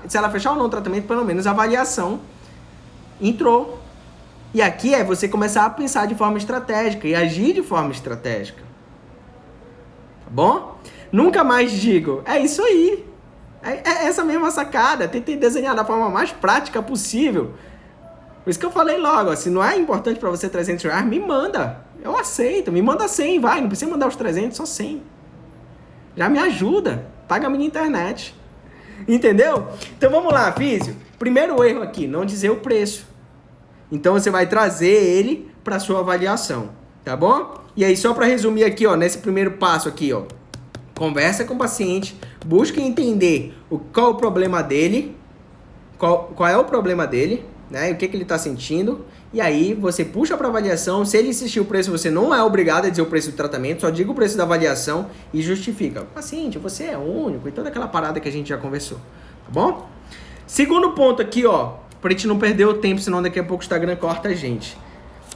se ela fechar ou não o tratamento, pelo menos a avaliação entrou. E aqui é você começar a pensar de forma estratégica e agir de forma estratégica. Tá bom? Nunca mais digo, é isso aí. É essa mesma sacada. Tentei desenhar da forma mais prática possível. Por isso que eu falei logo, ó, se não é importante para você 300 reais, me manda. Eu aceito, me manda 100, vai. Não precisa mandar os 300, só 100. Já me ajuda. Paga a minha internet. Entendeu? Então vamos lá, físio. Primeiro erro aqui, não dizer o preço. Então você vai trazer ele para sua avaliação, tá bom? E aí só para resumir aqui, ó, nesse primeiro passo aqui, ó, conversa com o paciente, busca entender qual é o problema dele, qual é o problema dele, né? E o que ele está sentindo. E aí você puxa para avaliação. Se ele insistir o preço, você não é obrigado a dizer o preço do tratamento, só diga o preço da avaliação e justifica. Paciente, você é único e toda aquela parada que a gente já conversou, tá bom? Segundo ponto aqui, ó, pra gente não perder o tempo, senão daqui a pouco o Instagram corta a gente.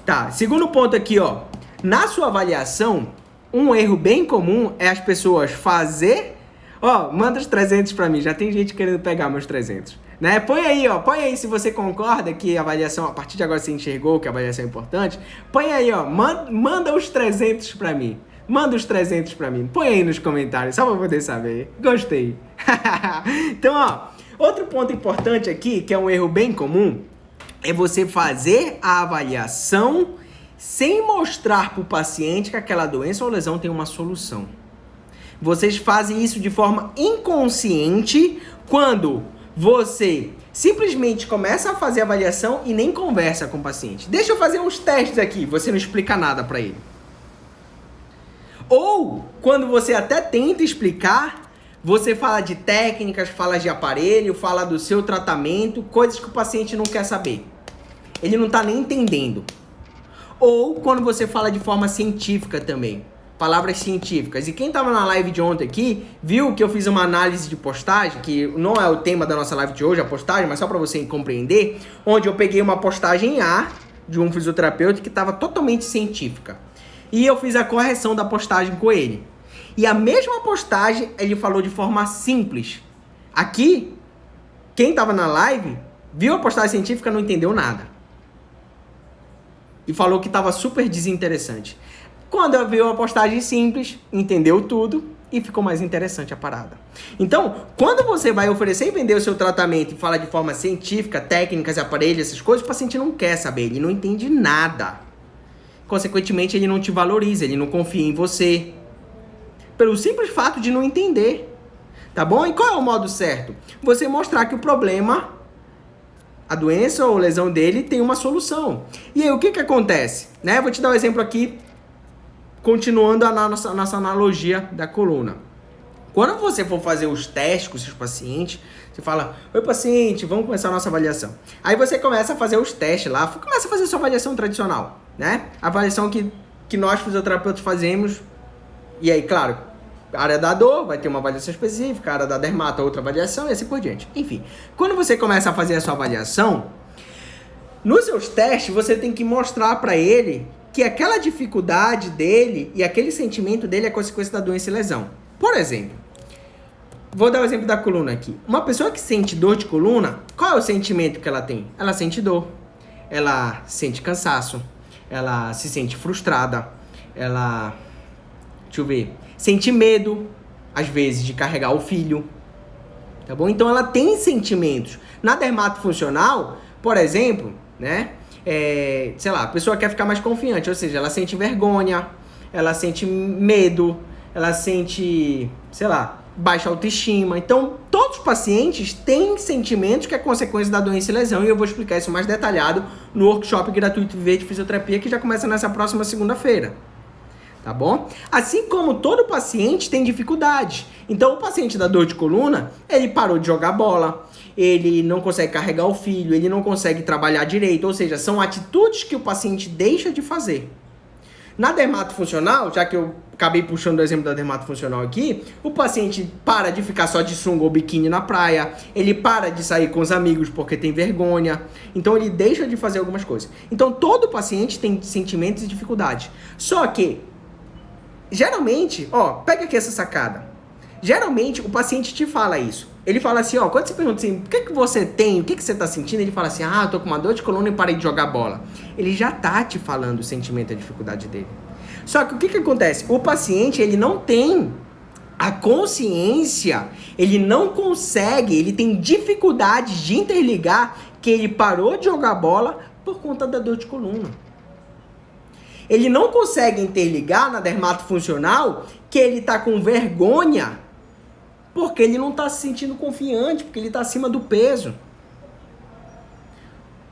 Tá, segundo ponto aqui, ó. Na sua avaliação, um erro bem comum é as pessoas fazer... Ó, manda os 300 pra mim, já tem gente querendo pegar meus 300. Né? Põe aí se você concorda que a avaliação, a partir de agora você enxergou que a avaliação é importante. Põe aí, ó, manda os 300 pra mim. Manda os 300 pra mim. Põe aí nos comentários, só pra poder saber. Gostei. Então, ó... Outro ponto importante aqui, que é um erro bem comum, é você fazer a avaliação sem mostrar para o paciente que aquela doença ou lesão tem uma solução. Vocês fazem isso de forma inconsciente quando você simplesmente começa a fazer a avaliação e nem conversa com o paciente. Deixa eu fazer uns testes aqui, você não explica nada para ele. Ou quando você até tenta explicar... Você fala de técnicas, fala de aparelho, fala do seu tratamento, coisas que o paciente não quer saber. Ele não está nem entendendo. Ou quando você fala de forma científica também. Palavras científicas. E quem estava na live de ontem aqui, viu que eu fiz uma análise de postagem, que não é o tema da nossa live de hoje, a postagem, mas só para você compreender, onde eu peguei uma postagem A de um fisioterapeuta que estava totalmente científica. E eu fiz a correção da postagem com ele. E a mesma postagem ele falou de forma simples. Aqui, quem estava na live, viu a postagem científica e não entendeu nada. E falou que estava super desinteressante. Quando eu vi a postagem simples, entendeu tudo e ficou mais interessante a parada. Então, quando você vai oferecer e vender o seu tratamento e fala de forma científica, técnicas, aparelhos, essas coisas, o paciente não quer saber, ele não entende nada. Consequentemente, ele não te valoriza, ele não confia em você. Pelo simples fato de não entender. Tá bom? E qual é o modo certo? Você mostrar que o problema, a doença ou lesão dele tem uma solução. E aí, o que acontece? Né? Vou te dar um exemplo aqui, continuando a nossa analogia da coluna. Quando você for fazer os testes com os seus pacientes, você fala, oi paciente, vamos começar a nossa avaliação. Aí você começa a fazer os testes lá, começa a fazer a sua avaliação tradicional, né? A avaliação que nós fisioterapeutas fazemos. E aí, claro, a área da dor vai ter uma avaliação específica, a área da dermato outra avaliação e assim por diante. Enfim, quando você começa a fazer a sua avaliação, nos seus testes você tem que mostrar para ele que aquela dificuldade dele e aquele sentimento dele é consequência da doença e lesão. Por exemplo, vou dar o exemplo da coluna aqui. Uma pessoa que sente dor de coluna, qual é o sentimento que ela tem? Ela sente dor, ela sente cansaço, ela se sente frustrada, ela, deixa eu ver, sente medo, às vezes, de carregar o filho, tá bom? Então ela tem sentimentos. Na dermatofuncional, por exemplo, né? Sei lá, a pessoa quer ficar mais confiante, ou seja, ela sente vergonha, ela sente medo, ela sente, sei lá, baixa autoestima. Então, todos os pacientes têm sentimentos que é consequência da doença e lesão, e eu vou explicar isso mais detalhado no workshop gratuito Viver de Fisioterapia, que já começa nessa próxima segunda-feira. Tá bom? Assim como todo paciente tem dificuldades. Então, o paciente da dor de coluna, ele parou de jogar bola, ele não consegue carregar o filho, ele não consegue trabalhar direito, ou seja, são atitudes que o paciente deixa de fazer. Na dermatofuncional, já que eu acabei puxando o exemplo da dermatofuncional aqui, o paciente para de ficar só de sunga ou biquíni na praia, ele para de sair com os amigos porque tem vergonha, então ele deixa de fazer algumas coisas. Então, todo paciente tem sentimentos e dificuldades. Só que, geralmente, pega aqui essa sacada. Geralmente, o paciente te fala isso. Ele fala assim, quando você pergunta assim, o que você tem, o que você tá sentindo? Ele fala assim, eu tô com uma dor de coluna e parei de jogar bola. Ele já tá te falando o sentimento e a dificuldade dele. Só que o que acontece? O paciente, ele não tem a consciência, ele não consegue, ele tem dificuldade de interligar que ele parou de jogar bola por conta da dor de coluna. Ele não consegue interligar na dermatofuncional que ele tá com vergonha porque ele não está se sentindo confiante, porque ele está acima do peso.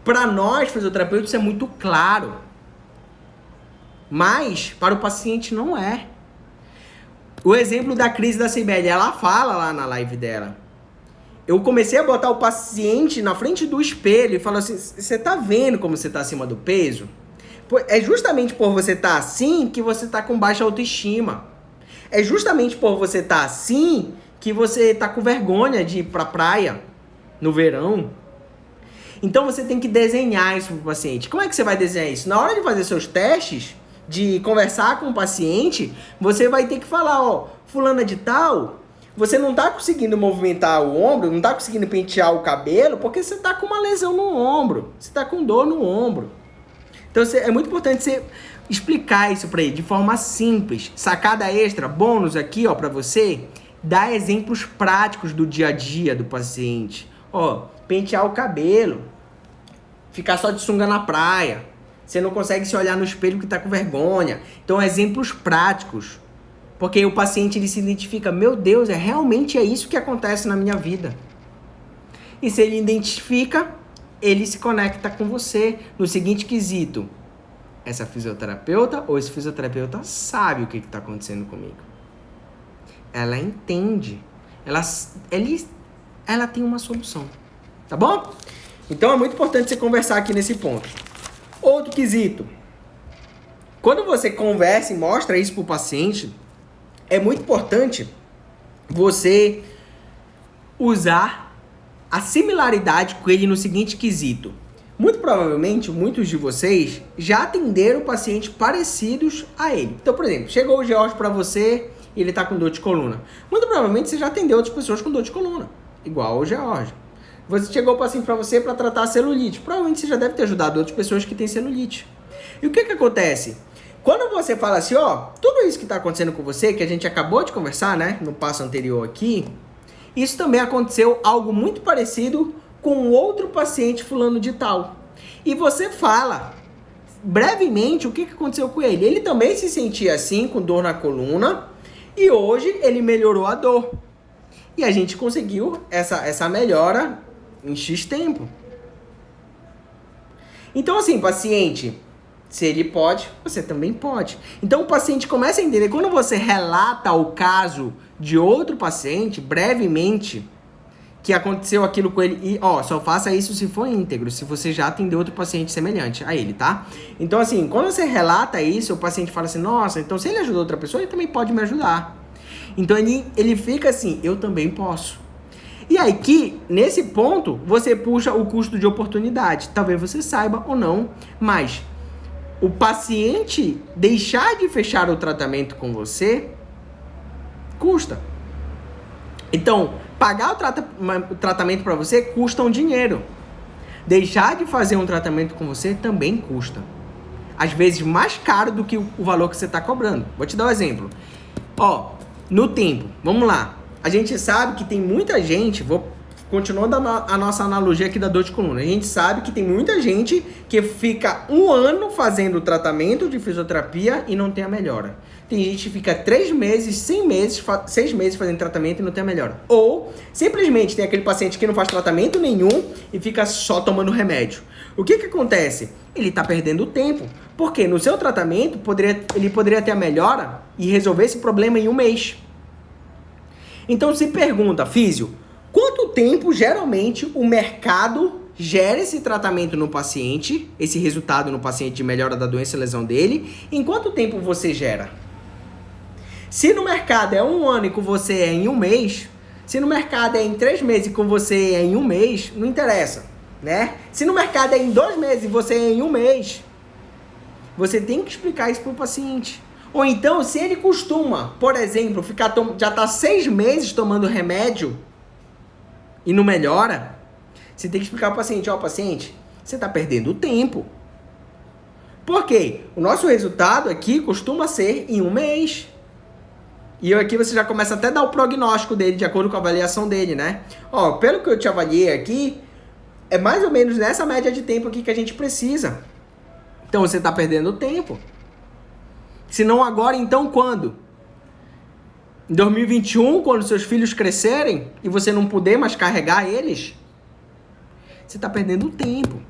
Para nós, fisioterapeutas, isso é muito claro. Mas, para o paciente, não é. O exemplo da crise da Cibele, ela fala lá na live dela. Eu comecei a botar o paciente na frente do espelho e falo assim, você está vendo como você está acima do peso? É justamente por você estar assim que você está com baixa autoestima. É justamente por você estar assim que você tá com vergonha de ir pra praia no verão. Então você tem que desenhar isso pro paciente. Como é que você vai desenhar isso? Na hora de fazer seus testes, de conversar com o paciente, você vai ter que falar, fulana de tal, você não tá conseguindo movimentar o ombro, não tá conseguindo pentear o cabelo, porque você tá com uma lesão no ombro, você tá com dor no ombro. Então é muito importante você explicar isso pra ele de forma simples. Sacada extra, bônus aqui, pra você, dá exemplos práticos do dia a dia do paciente. Pentear o cabelo, ficar só de sunga na praia, você não consegue se olhar no espelho porque tá com vergonha. Então, exemplos práticos. Porque o paciente, ele se identifica, meu Deus, realmente é isso que acontece na minha vida. E se ele identifica, ele se conecta com você no seguinte quesito. Essa fisioterapeuta ou esse fisioterapeuta sabe o que está acontecendo comigo. Ela entende. Ela tem uma solução. Tá bom? Então é muito importante você conversar aqui nesse ponto. Outro quesito. Quando você conversa e mostra isso pro paciente, é muito importante você usar a similaridade com ele no seguinte quesito. Muito provavelmente, muitos de vocês já atenderam pacientes parecidos a ele. Então, por exemplo, chegou o George para você e ele tá com dor de coluna. Muito provavelmente você já atendeu outras pessoas com dor de coluna, igual o George. Você chegou o paciente para você para tratar celulite. Provavelmente você já deve ter ajudado outras pessoas que têm celulite. E o que acontece? Quando você fala assim, ó, tudo isso que está acontecendo com você, que a gente acabou de conversar, né, no passo anterior aqui, isso também aconteceu algo muito parecido com outro paciente fulano de tal. E você fala brevemente o que aconteceu com ele. Ele também se sentia assim, com dor na coluna, e hoje ele melhorou a dor. E a gente conseguiu essa melhora em X tempo. Então assim, paciente, se ele pode, você também pode. Então o paciente começa a entender, quando você relata o caso de outro paciente, brevemente, que aconteceu aquilo com ele, e ó, só faça isso se for íntegro, se você já atendeu outro paciente semelhante a ele, tá? Então assim, quando você relata isso, o paciente fala assim, nossa, então se ele ajudou outra pessoa, ele também pode me ajudar. Então ele fica assim, eu também posso. E aí que, nesse ponto, você puxa o custo de oportunidade. Talvez você saiba ou não, mas o paciente deixar de fechar o tratamento com você custa. Então, pagar o tratamento para você custa um dinheiro. Deixar de fazer um tratamento com você também custa. Às vezes mais caro do que o valor que você está cobrando. Vou te dar um exemplo. Ó, no tempo, vamos lá. A gente sabe que tem muita gente, continuando a nossa analogia aqui da dor de coluna, a gente sabe que tem muita gente que fica 1 ano fazendo o tratamento de fisioterapia e não tem a melhora. Tem gente que fica 3 meses, 6 meses fazendo tratamento e não tem a melhora. Ou, simplesmente, tem aquele paciente que não faz tratamento nenhum e fica só tomando remédio. O que acontece? Ele está perdendo tempo. Porque no seu tratamento, ele poderia ter a melhora e resolver esse problema em 1 mês. Então, se pergunta, físio, quanto tempo, geralmente, o mercado gera esse tratamento no paciente, esse resultado no paciente de melhora da doença e lesão dele? Em quanto tempo você gera? Se no mercado é 1 ano e com você é em 1 mês, se no mercado é em 3 meses e com você é em 1 mês, não interessa, né? Se no mercado é em 2 meses e você é em 1 mês, você tem que explicar isso para o paciente. Ou então, se ele costuma, por exemplo, já está 6 meses tomando remédio e não melhora, você tem que explicar para o paciente, ó, paciente, você está perdendo tempo. Por quê? O nosso resultado aqui costuma ser em 1 mês. E aqui você já começa até a dar o prognóstico dele, de acordo com a avaliação dele, né? Ó, pelo que eu te avaliei aqui, é mais ou menos nessa média de tempo aqui que a gente precisa. Então você está perdendo tempo. Se não agora, então quando? Em 2021, quando seus filhos crescerem e você não puder mais carregar eles, você está perdendo tempo.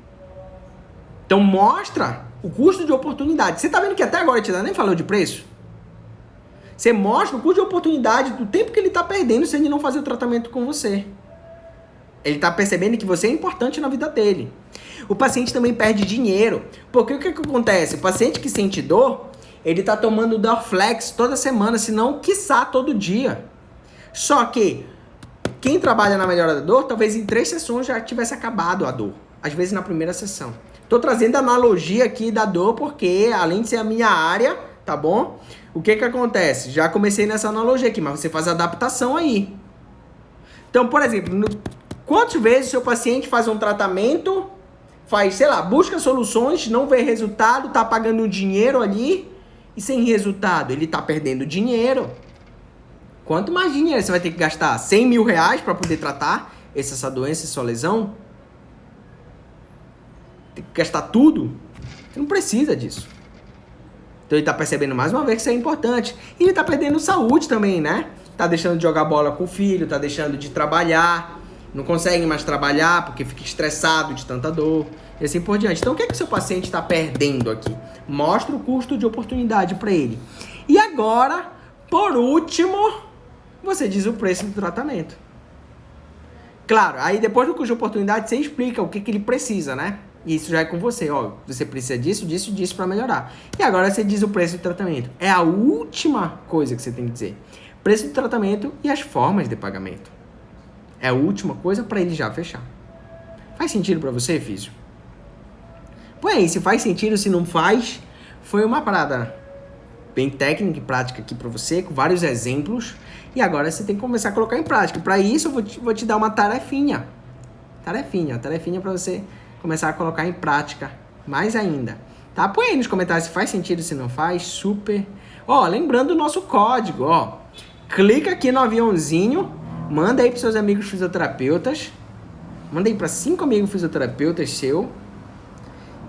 Então mostra o custo de oportunidade. Você está vendo que até agora a gente nem falou de preço? Você mostra o custo de oportunidade do tempo que ele está perdendo se ele não fazer o tratamento com você. Ele está percebendo que você é importante na vida dele. O paciente também perde dinheiro. Porque o que acontece? O paciente que sente dor, ele está tomando Dorflex toda semana, se não, quiçá, todo dia. Só que quem trabalha na melhora da dor, talvez em 3 sessões já tivesse acabado a dor. Às vezes na primeira sessão. Estou trazendo a analogia aqui da dor porque, além de ser a minha área, tá bom? O que acontece? Já comecei nessa analogia aqui, mas você faz adaptação aí. Então, por exemplo, quantas vezes o seu paciente faz um tratamento, faz, sei lá, busca soluções, não vê resultado, tá pagando dinheiro ali e sem resultado, ele tá perdendo dinheiro. Quanto mais dinheiro você vai ter que gastar? 100 mil reais para poder tratar essa doença, essa lesão? Tem que gastar tudo? Você não precisa disso. Então ele tá percebendo mais uma vez que isso é importante. E ele tá perdendo saúde também, né? Tá deixando de jogar bola com o filho, tá deixando de trabalhar, não consegue mais trabalhar porque fica estressado de tanta dor, e assim por diante. Então o que o seu paciente está perdendo aqui? Mostra o custo de oportunidade para ele. E agora, por último, você diz o preço do tratamento. Claro, aí depois do custo de oportunidade você explica o que ele precisa, né? E isso já é com você, ó, você precisa disso, disso, disso para melhorar. E agora você diz o preço do tratamento. É a última coisa que você tem que dizer. Preço do tratamento e as formas de pagamento. É a última coisa para ele já fechar. Faz sentido para você, físio? Põe aí, se faz sentido, se não faz. Foi uma parada bem técnica e prática aqui pra você, com vários exemplos. E agora você tem que começar a colocar em prática. Para isso, eu vou te dar uma tarefinha. Tarefinha pra você começar a colocar em prática mais ainda. Tá? Põe aí nos comentários se faz sentido, se não faz. Super. Ó, lembrando o nosso código, ó. Clica aqui no aviãozinho. Manda aí pros seus amigos fisioterapeutas. Manda aí para 5 amigos fisioterapeutas seu.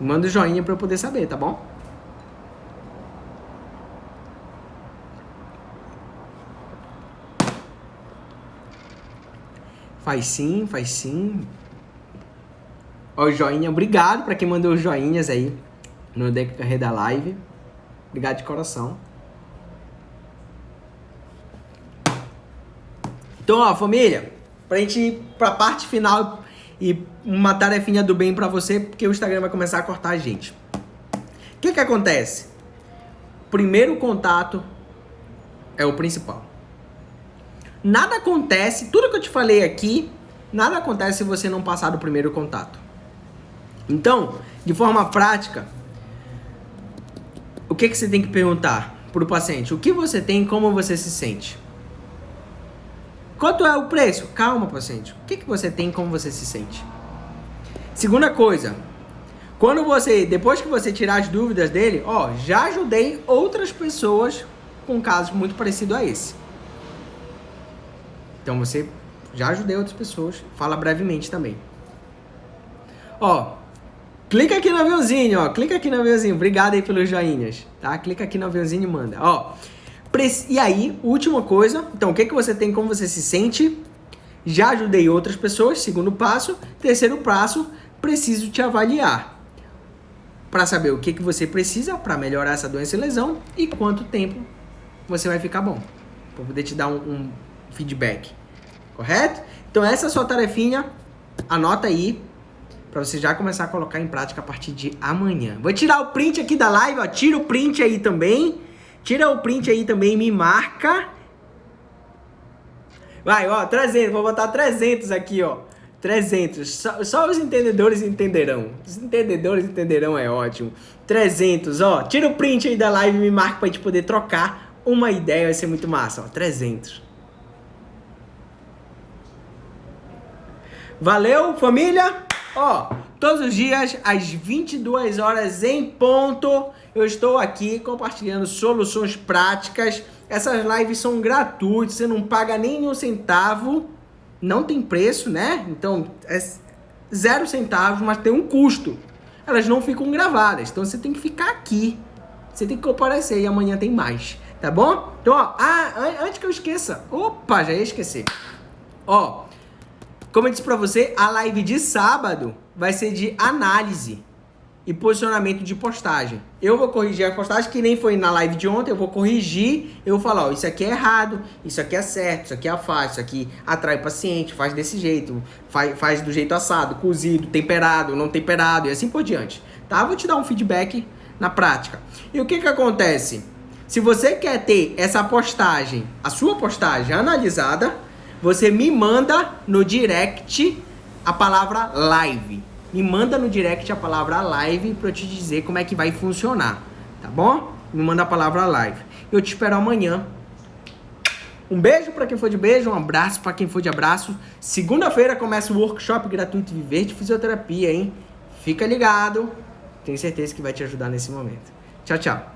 Manda o joinha para eu poder saber, tá bom? Faz sim. Ó, o joinha. Obrigado para quem mandou os joinhas aí no decorrer da live. Obrigado de coração. Então, ó, família, pra gente ir pra parte final e uma tarefinha do bem pra você, porque o Instagram vai começar a cortar a gente. O que acontece? Primeiro contato é o principal. Nada acontece, tudo que eu te falei aqui, nada acontece se você não passar do primeiro contato. Então, de forma prática, o que você tem que perguntar pro paciente? O que você tem e como você se sente? Quanto é o preço? Calma, paciente. O que você tem e como você se sente? Segunda coisa. Depois que você tirar as dúvidas dele, ó, já ajudei outras pessoas com casos muito parecidos a esse. Então você já ajudei outras pessoas. Fala brevemente também. Ó, clica aqui no aviãozinho, ó. Clica aqui no aviãozinho. Obrigado aí pelos joinhas, tá? Clica aqui no aviãozinho e manda. Ó. E aí, última coisa, então o que você tem, como você se sente? Já ajudei outras pessoas, segundo passo. Terceiro passo, preciso te avaliar. Para saber o que você precisa para melhorar essa doença e lesão e quanto tempo você vai ficar bom. Para poder te dar um feedback, correto? Então essa é a sua tarefinha, anota aí, para você já começar a colocar em prática a partir de amanhã. Vou tirar o print aqui da live, ó, tira o print aí também. Tira o print aí também, me marca. Vai, ó, 300, vou botar 300 aqui, ó. 300, só os entendedores entenderão. Os entendedores entenderão, é ótimo. 300, ó, tira o print aí da live e me marca pra gente poder trocar uma ideia, vai ser muito massa, ó, 300. Valeu, família? Ó, todos os dias, às 22 horas em ponto, eu estou aqui compartilhando soluções práticas. Essas lives são gratuitas, você não paga nem um centavo, não tem preço, né? Então, é 0 centavos, mas tem um custo. Elas não ficam gravadas, então você tem que ficar aqui. Você tem que comparecer e amanhã tem mais, tá bom? Então, ó, antes que eu esqueça, opa, já ia esquecer. Ó, como eu disse pra você, a live de sábado vai ser de análise e posicionamento de postagem. Eu vou corrigir a postagem, que nem foi na live de ontem, eu vou corrigir, eu vou falar, ó, isso aqui é errado, isso aqui é certo, isso aqui é fácil, isso aqui atrai o paciente, faz desse jeito, faz do jeito assado, cozido, temperado, não temperado e assim por diante, tá? Vou te dar um feedback na prática. E o que acontece? Se você quer ter essa postagem, a sua postagem analisada, você me manda no direct a palavra live. Me manda no direct a palavra live pra eu te dizer como é que vai funcionar, tá bom? Me manda a palavra live. Eu te espero amanhã. Um beijo pra quem for de beijo, um abraço pra quem for de abraço. Segunda-feira começa o workshop gratuito Viver de Fisioterapia, hein? Fica ligado. Tenho certeza que vai te ajudar nesse momento. Tchau, tchau.